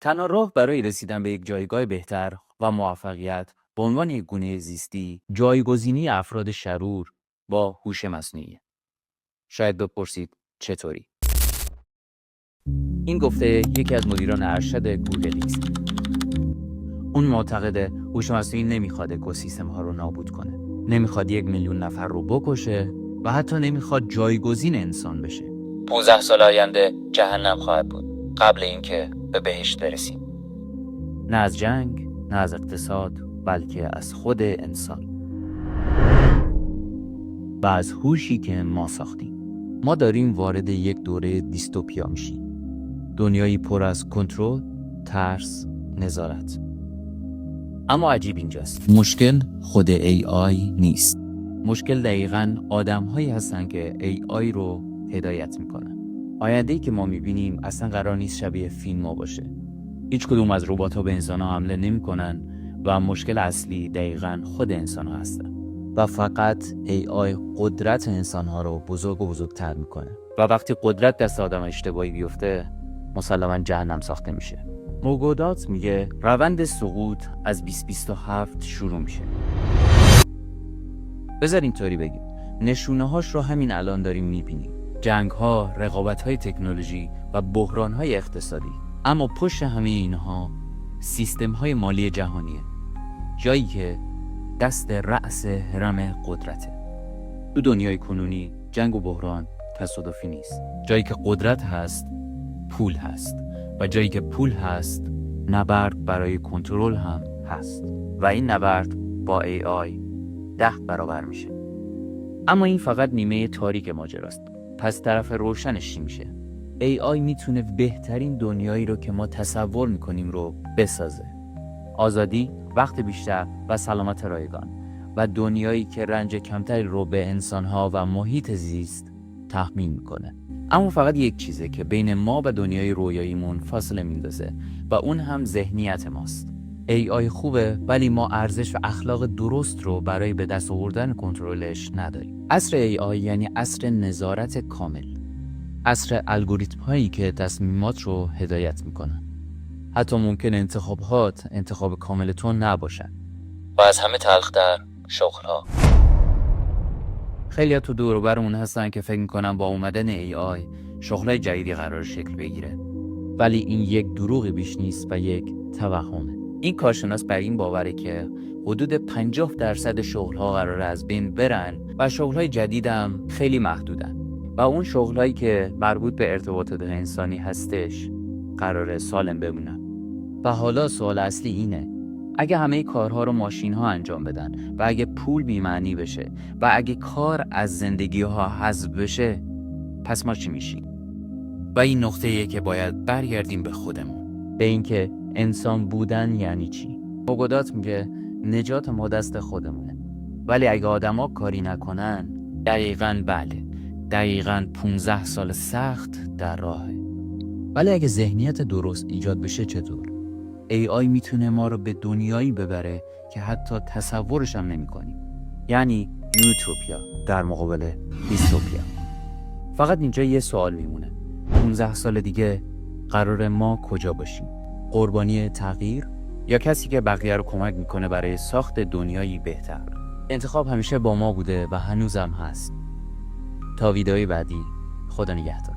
تنها راه برای رسیدن به یک جایگاه بهتر و موفقیت به عنوان یک گونه زیستی جایگزینی افراد شرور با هوش مصنوعی. شاید بپرسید چطوری؟ این گفته یکی از مدیران ارشد گوگل ایکس. اون معتقده هوش مصنوعی نمیخواد اکوسیستم ها رو نابود کنه. نمیخواد 1 میلیون نفر رو بکشه و حتی نمیخواد جایگزین انسان بشه. 15 سال آینده جهنم خواهد بود قبل اینکه به بهشت برسیم. نه از جنگ، نه از اقتصاد، بلکه از خود انسان و از هوشی که ما ساختیم. ما داریم وارد یک دوره دیستوپیا میشیم. دنیایی پر از کنترل، ترس، نظارت. اما عجیب اینجاست. مشکل خود AI نیست. مشکل دقیقاً آدم‌هایی هستن که AI رو هدایت میکنن. آینده‌ای که ما میبینیم اصلا قرار نیست شبیه فیلم‌ها باشه. هیچ کدوم از ربات‌ها به انسان‌ها حمله نمی‌کنن و مشکل اصلی دقیقاً خود انسان‌ها هستن. و فقط AI قدرت انسان‌ها رو بزرگ و بزرگتر میکنه. و وقتی قدرت دست آدم اشتباهی بیفته، مسلماً جهنم ساخته میشه. موگودات میگه روند سقوط از 2027 شروع میشه. بذار اینطوری بگیم، نشونه‌هاش رو همین الان داریم میبینیم. جنگ‌ها، رقابت‌های تکنولوژی و بحران‌های اقتصادی. اما پشت همه اینها سیستم‌های مالی جهانیه. جایی که دست رأس هرم قدرته. تو دنیای کنونی جنگ و بحران تصادفی نیست. جایی که قدرت هست، پول هست. و جایی که پول هست، نبرد برای کنترل هم هست. و این نبرد با AI 10 برابر میشه. اما این فقط نیمه تاریک ماجراست. پس طرف روشنش چی میشه؟ AI میتونه بهترین دنیایی رو که ما تصور میکنیم رو بسازه. آزادی، وقت بیشتر و سلامت رایگان و دنیایی که رنج کمتری رو به انسانها و محیط زیست تحمیل میکنه. اما فقط یک چیزه که بین ما و دنیای رویاییمون فاصله میندازه و اون هم ذهنیت ماست. AI خوبه ولی ما ارزش و اخلاق درست رو برای به دست آوردن کنترلش نداریم. عصر AI یعنی عصر نظارت کامل. عصر الگوریتم هایی که تصمیمات رو هدایت میکنن. حتی ممکن انتخابات انتخاب کامل تو نباشن. و از همه تلختر شغل‌ها. خیلی تو دور و برمون هستن که فکر میکنن با اومدن AI شغلای جدیدی قرار شکل بگیره. ولی این یک دروغ بیش نیست و یک توهمه. این کارشناس بر این باوره که حدود 50% شغل‌ها قرار از بین برن و شغل‌های جدید هم خیلی محدودن. و اون شغل‌هایی که مربوط به ارتباطات انسانی هستش قراره سالم بمونن. و حالا سوال اصلی اینه: اگه همه کارها رو ماشین‌ها انجام بدن و اگه پول بی‌معنی بشه و اگه کار از زندگی‌ها حذف بشه، پس ما چی میشیم؟ و این نقطه‌ایه که باید برگردیم به خودمون، به اینکه انسان بودن یعنی چی. موگودات میگه نجات ما دست خودمونه. ولی اگه آدما کاری نکنن، دقیقاً بله، دقیقاً 15 سال سخت در راهه. ولی اگه ذهنیت درست ایجاد بشه چطور؟ AI میتونه ما رو به دنیایی ببره که حتی تصورش هم نمی کنیم. یعنی یوتوپیا در مقابل دیستوپیا. فقط اینجا یه سوال میمونه: 15 سال دیگه قرار ما کجا باشیم؟ قربانی تغییر یا کسی که بقیه رو کمک میکنه برای ساخت دنیایی بهتر؟ انتخاب همیشه با ما بوده و هنوزم هست. تا ویدئوی بعدی، خدا نگهدار.